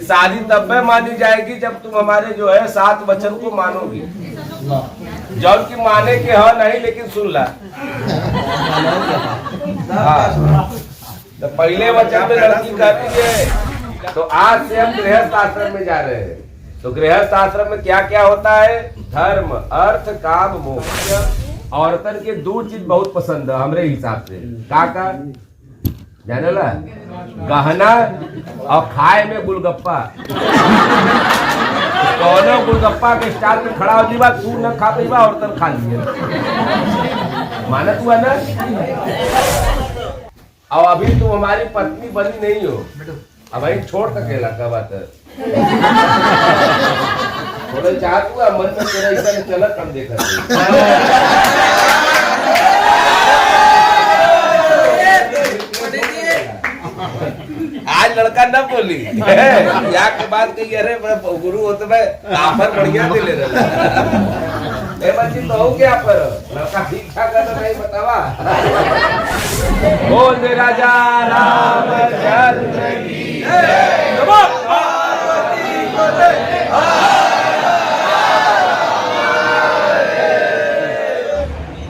शादी तब में मानी जाएगी जब तुम हमारे जो है 7 वचन को मानोगी। जब की माने के हो नहीं, लेकिन सुन ला। हाँ, तो पहले वचन में लड़की कहती है तो आज से हम गृहस्थ आश्रम में जा रहे हैं। तो गृहस्थ आश्रम में क्या क्या होता है? धर्म, अर्थ, काम, मोक्ष। औरतन के 2 चीज बहुत पसंद है हमरे हिसाब से। का जाने ला? गहना और खाए में गुलगप्पा। कौनो गुलगप्पा के स्टार में खड़ा हो जीवा, तू न खा पीवा औरतन खा लिए। मानत हुआ ना? और अभी तुम हमारी पत्नी बनी नहीं हो, अब भाई छोड़ सकेला का बात है। थोड़ा चाहत हुआ मन में तेरा ऐसा चला कम देखा। आज लड़का न बोली या के बाद कही अरे गुरु हो तो मैं काफर बढ़िया दे ले रहा बच्ची तो हो क्या पर लड़का ठीक ठाक है तो नहीं बतावा। बोल दे राजा रामचंद्र की जय।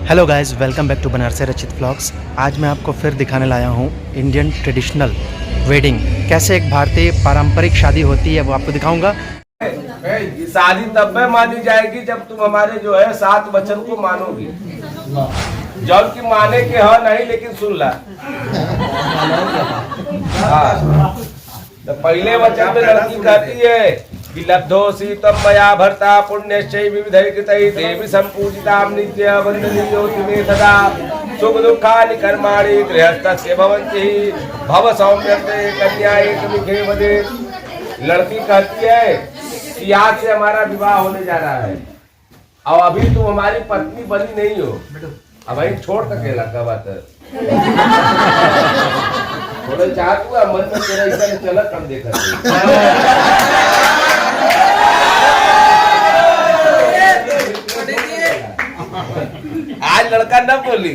Hello guys, welcome back to Banarasi Rachit vlogs. आज मैं आपको फिर दिखाने लाया हूँ इंडियन ट्रेडिशनल वेडिंग, कैसे एक भारतीय पारंपरिक शादी होती है वो आपको दिखाऊंगा। शादी तब में मानी जाएगी जब तुम हमारे जो है 7 वचन को मानोगी। जब की माने के हो नहीं, लेकिन सुन ला। हाँ, तो पहले वचन में लड़की कहती है कि लब्धोसी तम मया भर्ता पुण्यश्चै विविधैः कृतैः देवी संपूजितां नित्य वन्दनीयोऽसि मे सदा सुख दुःखानि कर्माणि गृहस्थस्य भवन्ति भव सौम्यते कन्या एकमिखे वदे। लड़की कहती है कि आज से हमारा विवाह होने जा रहा है और अभी तुम हमारी पत्नी बनी नहीं हो, अब भाई छोड़ सकेला का बात है। थोड़ा चाहत हुआ मन में तेरा ऐसा चला कम देखा। आज लड़का न बोली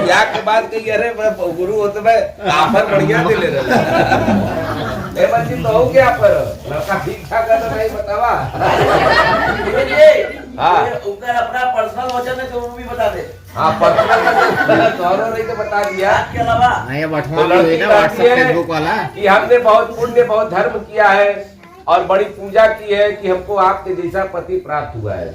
या के बाद कही अरे गुरु हो तो मैं काफर बढ़िया दे ले रहा बच्ची तो हो क्या पर लड़का ठीक ठाक है तो नहीं बतावा। हाँ, ऊपर अपना पर्सनल वचन है तो वो भी बता दे। हाँ, पर्सनल तो नहीं तो बता दिया। के अलावा तो लड़की फेसबुक वाला कि हमने बहुत पुण्य बहुत धर्म किया है और बड़ी पूजा की है कि हमको आपके जैसा पति प्राप्त हुआ है।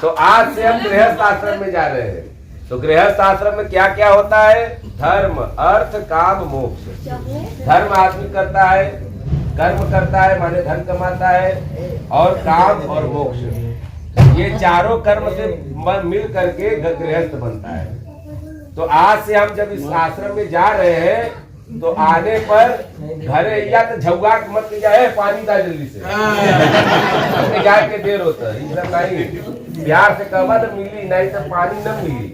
तो आज से हम गृहस्थ आश्रम में जा रहे हैं। तो गृहस्थ आश्रम में क्या क्या होता है? धर्म, अर्थ, काम, मोक्ष। धर्म आदमी करता है, कर्म करता है माने धन कमाता है, और काम और मोक्ष, ये चारों कर्म से मिल करके गृहस्थ बनता है। तो आज से हम जब इस आश्रम में जा रहे हैं तो आने पर घरे या तो झुआ मत जाए पानी दा जल्दी से जाके देर होता है। सब नहीं प्यार से कहवा तो मिली, नहीं तो पानी न मिली।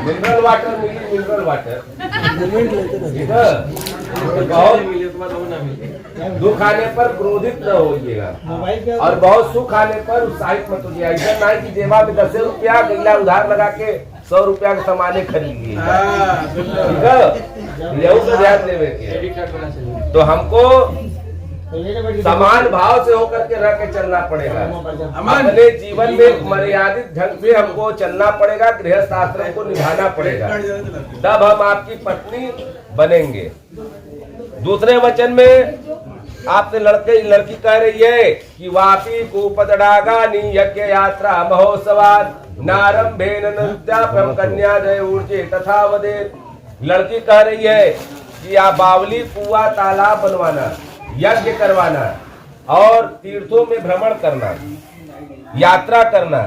मिनरल वाटर मिली, मिनरल वाटर दुख आने पर क्रोधित न होइएगा और बहुत सुख आने पर उत्साहित मत होइएगा। ऐसा नहीं कि जेबा में 10 रुपया गैला उधार लगा के 100 रुपया के सामाने खरीदिए। ध्यान देवे के तो हमको समान भाव से होकर के रह के चलना पड़ेगा। अपने जीवन में मर्यादित ढंग से हमको चलना पड़ेगा, गृहस्थ आश्रम को निभाना पड़ेगा, तब हम आपकी पत्नी बनेंगे। दूसरे वचन में आपसे लड़की कह रही है कि वापी कुपदडागा यज्ञ यात्रा महोत्सवाद नारंभेन नृत्याप्रम कन्या जय ऊर्जे तथा वदे। लड़की कह रही है कि आप बावली कुआ तालाब बनवाना, यज्ञ करवाना और तीर्थों में भ्रमण करना, यात्रा करना,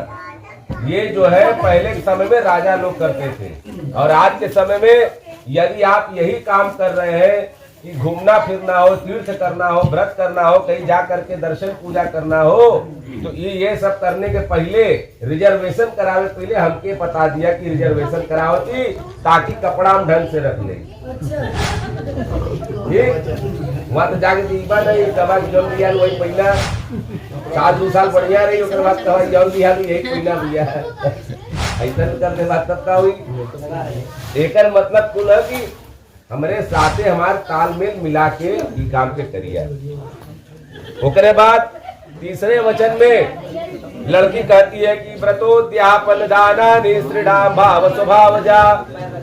ये जो है पहले के समय में राजा लोग करते थे। और आज के समय में यदि आप यही काम कर रहे हैं कि घूमना फिरना हो, तीर्थ करना हो, व्रत करना हो, कहीं जा करके दर्शन पूजा करना हो, तो ये सब करने के पहले रिजर्वेशन करावे, पहले हमके बता दिया कि रिजर्वेशन कराओ थी ताकि कपड़ा हम ढंग से रख ले। वहाँ तो जाके दीपा नहीं दवा की जौन दिया वही पहिना 7 साल बढ़िया रही ओकर बाद दवा जौन दिया यही पहिना भैया ऐसा करने बात तब का हुई। एकर मतलब कुल है कि हमरे साथे हमार तालमेल मिला के ई काम के करिया। ओकरे बाद तीसरे वचन में लड़की कहती है कि व्रतोद्यापन दाना निसृणाम भाव स्वभाव जा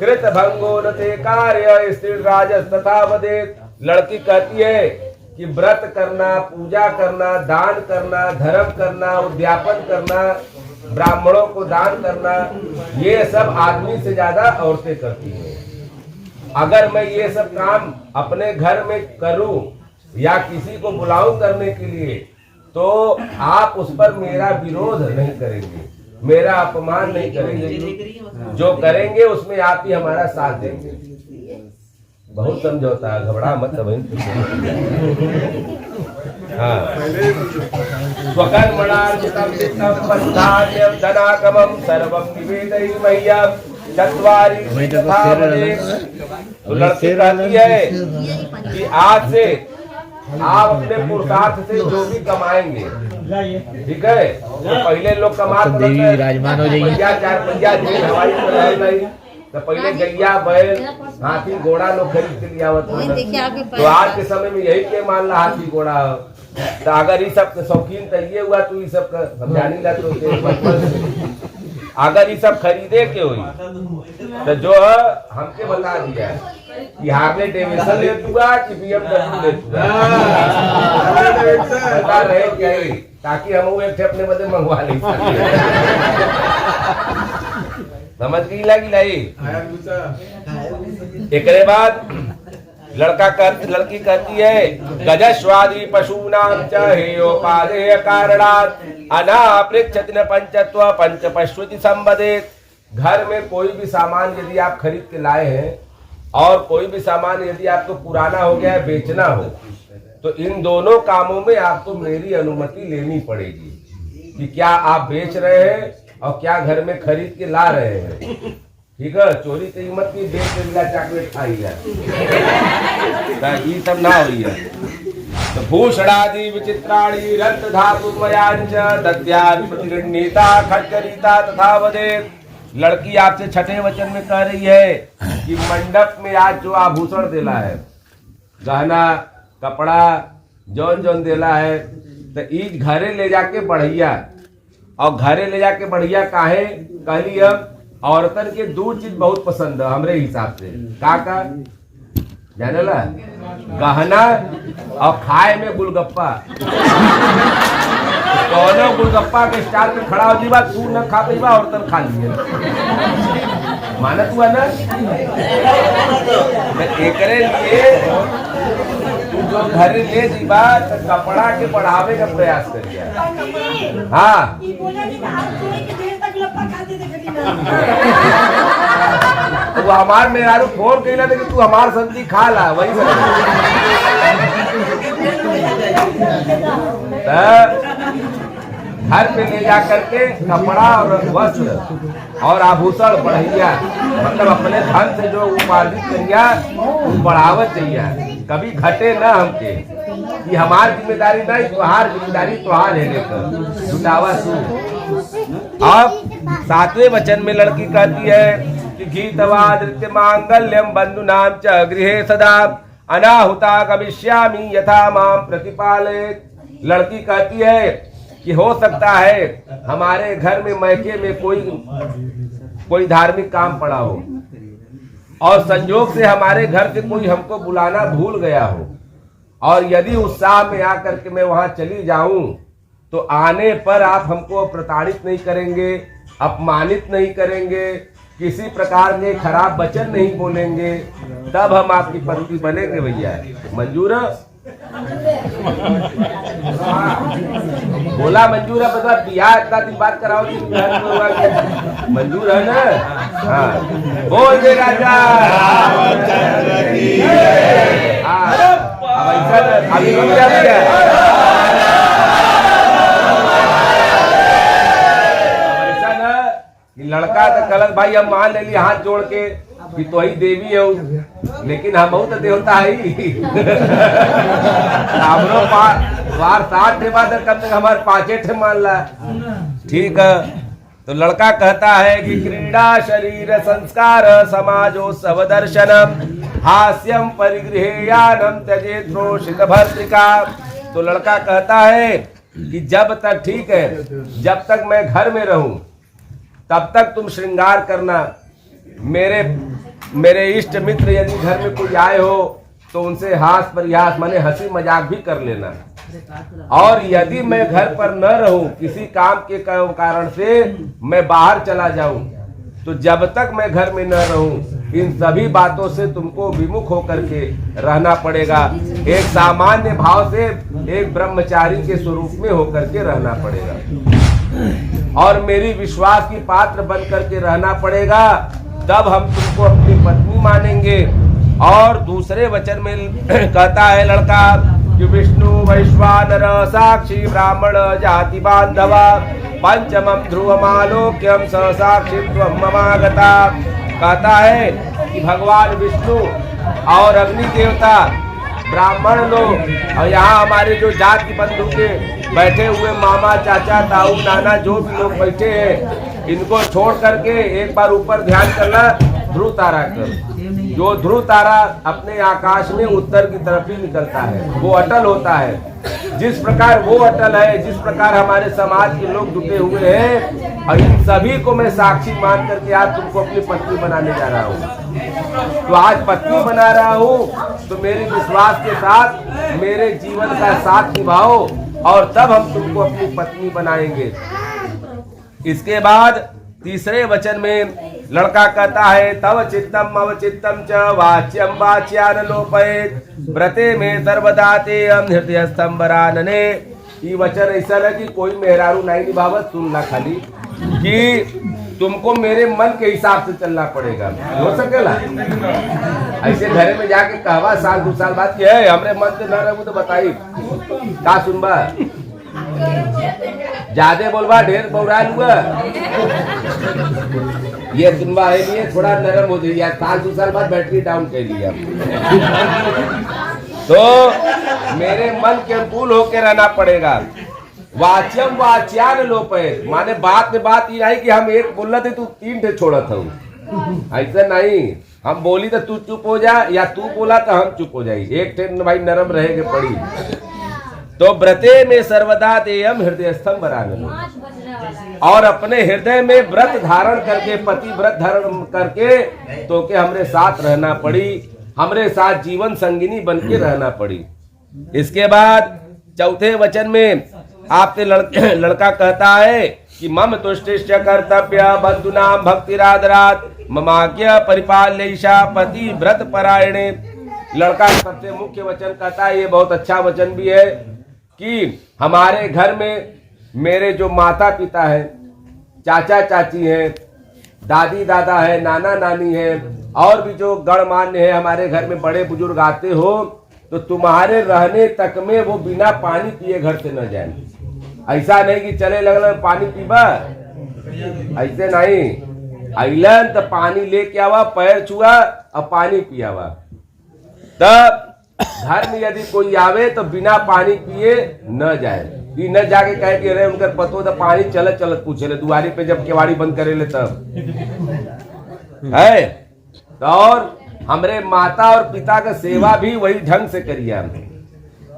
कृत भंगो न ते कार्य स्त्री राजस तथा वदेत। लड़की कहती है कि व्रत करना, पूजा करना, दान करना, धर्म करना, उद्यापन करना, ब्राह्मणों को दान करना, ये सब आदमी से ज्यादा औरतें करती हैं। अगर मैं ये सब काम अपने घर में करूं या किसी को बुलाऊं करने के लिए तो आप उस पर मेरा विरोध नहीं करेंगे, मेरा अपमान नहीं करेंगे, जो करेंगे उसमें आप ही हमारा साथ देंगे। बहुत समझौता है, घबरा मत बहन। हाँ स्वकर्मणार्जितं वित्तं पश्चान्यं धनागमं सर्वं निवेदयि मह्यं चत्वारि तथा वदेत्। तो लड़की कहती है कि आज से आप अपने पुरुषार्थ से जो भी कमाएंगे, ठीक है, तो पहले लोग कमाते तो पहले गैया बैल हाथी घोड़ा लोग खरीद के लिए आवत थे। तो आज के समय में यही के मान ला हाथी घोड़ा। तो अगर ये सब शौकीन तो ये हुआ तू ये सब जानी ला तो अगर ये सब खरीदे के हुई तो जो हमके बता दिया कि हार्ले डेविडसन ले दूंगा कि BMW ले दूंगा बता रहे क्या ही, ताकि हम वो एक अपने बदले मंगवा ले। समझ गई लगी। एक बाद लड़की कहती है गजस्वादी पशूनां च हेयोपादेय कारणात् अनापृच्छति न पंचत्व पंच पश्वति संवदेत। घर में कोई भी सामान यदि आप खरीद के लाए हैं और कोई भी सामान यदि आपको पुराना हो गया है, बेचना हो, तो इन दोनों कामों में आपको मेरी अनुमति लेनी पड़ेगी कि क्या आप बेच रहे हैं और क्या घर में खरीद के ला रहे हैं। ठीक है, चोरी की हिम्मत की बेच के मिला चॉकलेट खाई है ये सब ना हुई है। तो भूषणादि विचित्राणि रत्न धातु मयांच दद्यान प्रतिगृह्णीता खट्टरीता तथा वदेत। लड़की आपसे छठे वचन में कह रही है कि मंडप में आज जो आभूषण देला है, गहना कपड़ा जौन जौन देला है, तो ईज घरे ले जाके बढ़िया, और घरे ले जाके बढ़िया काहे कहली अब औरतन के दो चीज बहुत पसंद है हमरे हिसाब से। का जाने ला, गहना और खाए में गुलगप्पा। दोनों गुलगप्पा के स्टार पे खड़ा हो जीवा, तू न खा पाईबा औरतन खा लिए मानत हुआ ना। एकरे लिए तू जो घर ले जीवा तो कपड़ा के बढ़ावे का प्रयास करिए। हाँ तो वो हमार मेहरारू फोन कही ना कि तू हमार सब्जी खा ला, वही घर पे ले जा करके कपड़ा और वस्त्र और आभूषण बढ़िया, मतलब अपने धन से जो उपार्जित करिया बढ़ावत चाहिए, कभी घटे ना हमके कि हमार जिम्मेदारी नहीं, तुहार जिम्मेदारी तुहार है लेकर जुटावा तू। अब सातवें वचन में लड़की कहती है कि गीतवा नृत्य मांगल्यम बंधुनाम च गृहे सदा अनाहुता गमिष्यामि यथा माम प्रतिपालयेत्। लड़की कहती है कि हो सकता है हमारे घर में मैके में कोई धार्मिक काम पड़ा हो और संयोग से हमारे घर से कोई हमको बुलाना भूल गया हो, और यदि उत्साह में आकर के मैं वहां चली जाऊं तो आने पर आप हमको प्रताड़ित नहीं करेंगे, अपमानित नहीं करेंगे, किसी प्रकार के खराब वचन नहीं बोलेंगे, तब हम आपकी पत्नी बनेंगे। भैया मंजूर है? बोला मंजूर है, बता बियाह इतना दिन बात कराओ मंजूर है ना? हाँ बोल दे राजा। अभी रुक जाती लड़का लड़का तो गलत भाई हम मान ले हाथ जोड़ के कि तो ही देवी हो, लेकिन हम तो देवता ही हमरो बार 60 थे बाद कम तक हमारे 5 थे मान ला। ठीक है, तो लड़का कहता है कि क्रीड़ा शरीर संस्कार समाजो सब दर्शनम हास्यम परिगृहेयानम त्यजे त्रोषित भर्तिका। तो लड़का कहता है कि जब तक, ठीक है, जब तक मैं घर में रहूं तब तक तुम श्रृंगार करना। मेरे इष्ट मित्र यदि घर में कोई आए हो तो उनसे हास परिहास माने हंसी मजाक भी कर लेना। और यदि मैं घर पर न रहूं, किसी काम के कारण से मैं बाहर चला जाऊं, तो जब तक मैं घर में न रहूं इन सभी बातों से तुमको विमुख होकर के रहना पड़ेगा। एक सामान्य भाव से एक ब्रह्मचारी के स्वरूप में होकर के रहना पड़ेगा और मेरी विश्वास की पात्र बन करके रहना पड़ेगा। तब हम तुमको अपनी पत्नी मानेंगे। और दूसरे वचन में कहता है लड़का कि विष्णु वैश्वानर साक्षी ब्राह्मण जाति बांधवा पंचमम ध्रुवमालोक्यम स साक्षी त्वं ममागता। कहता है कि भगवान विष्णु और अग्नि देवता, ब्राह्मण लोग और यहाँ हमारे जो जाति बंधु के बैठे हुए मामा चाचा ताऊ नाना जो भी लोग बैठे हैं, इनको छोड़ करके एक बार ऊपर ध्यान करना ध्रुव तारा कर। जो ध्रुव तारा अपने आकाश में उत्तर की तरफ ही निकलता है, वो अटल होता है। जिस प्रकार वो अटल है, जिस प्रकार हमारे समाज के लोग जुटे हुए हैं, और इन सभी को मैं साक्षी मान करके आज तुमको अपनी पत्नी बनाने जा रहा हूँ। तो आज पत्नी बना रहा हूँ तो मेरे विश्वास के साथ मेरे जीवन का साथ निभाओ और तब हम तुमको अपनी पत्नी बनाएंगे। इसके बाद तीसरे वचन में लड़का कहता है तव चित्तम अवचित्तम च वाच्यम वाच्यान लोपयेत व्रते में सर्वदा ते हृदय स्तंभरानने। ये वचन ऐसा है कि कोई मेहरारू नहीं निभावत, सुनना खाली कि तुमको मेरे मन के हिसाब से चलना पड़ेगा। हो सकेला ऐसे घरे में जाके कहवा साल 2 साल बाद के हमरे मन से न रहू तो बताई का सुनबा, ज्यादा बोलबा ढेर बौरा लुआ ये सुनबा है नहीं, थोड़ा नरम हो जाइए। साल 2 साल बाद बैटरी डाउन कर लिया तो मेरे मन के अनुकूल होके रहना पड़ेगा। वाच्यम वाच्यान लोपयेत माने बात में बात ये है कि हम एक बोलना थे तू 3 ठे छोड़त हूँ, ऐसा नहीं। हम बोली तो तू चुप हो जा या तू बोला तो हम चुप हो जाए, एक ठे भाई नरम रहेगे पड़ी। तो व्रते में सर्वदा तेयम हृदय स्तंभ रानने, और अपने हृदय में व्रत धारण करके, पति व्रत धारण करके तो के हमरे साथ रहना पड़ी, हमरे साथ जीवन संगिनी बन के रहना पड़ी। इसके बाद चौथे वचन में आपसे लड़का कहता है कि मम तुष्टिश्च कर्तव्य बंधुनाम भक्तिरादरात ममाज्ञा परिपाल्यैषा पति व्रत परायणे। लड़का सबसे मुख्य वचन कहता है, ये बहुत अच्छा वचन भी है कि हमारे घर में मेरे जो माता पिता है, चाचा चाची हैं, दादी दादा है, नाना नानी है और भी जो गणमान्य है हमारे घर में बड़े बुजुर्ग आते हो तो तुम्हारे रहने तक में वो बिना पानी पिए घर से न जाए। ऐसा नहीं कि चले लगल पानी पीबा, ऐसे नहीं। अलन तो पानी लेके आवा, पैर छुआ और पानी पियावा। तब घर में यदि कोई आवे तो बिना पानी पिए न जाए, ये न जाके कहे कि अरे उनका पतो तो पानी चलत चलत पूछे ले दुआरी पे जब केवाड़ी बंद करे ले तब है। तो और हमरे माता और पिता का सेवा भी वही ढंग से करिए हम,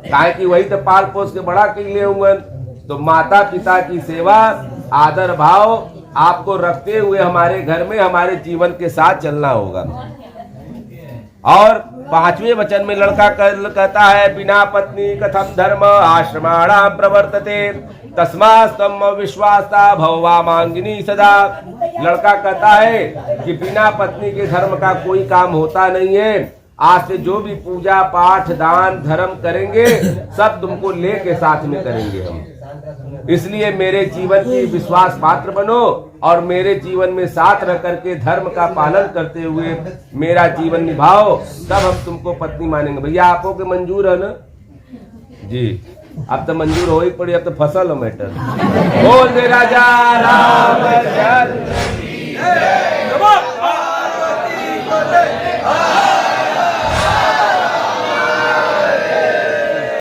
काहे कि वही तो पाल पोस के बड़ा कर ले हुए। तो माता पिता की सेवा आदर भाव आपको रखते हुए हमारे घर में हमारे जीवन के साथ चलना होगा। और 5वें वचन में लड़का कहता है बिना पत्नी कथम धर्म आश्रमाणाम प्रवर्तते तस्मास्तम विश्वासता भववा मांगिनी सदा। लड़का कहता है कि बिना पत्नी के धर्म का कोई काम होता नहीं है। आज से जो भी पूजा पाठ दान धर्म करेंगे सब तुमको लेके साथ में करेंगे हम। इसलिए मेरे जीवन की विश्वास पात्र बनो और मेरे जीवन में साथ रह करके धर्म का पालन करते हुए मेरा जीवन निभाओ, तब हम तुमको पत्नी मानेंगे। भैया आपको के मंजूर है ना जी? अब तो मंजूर हो ही पड़ी, अब तो फसल हो मैटर। बोल दे राजा रामचंद्र नमः पार्वती पते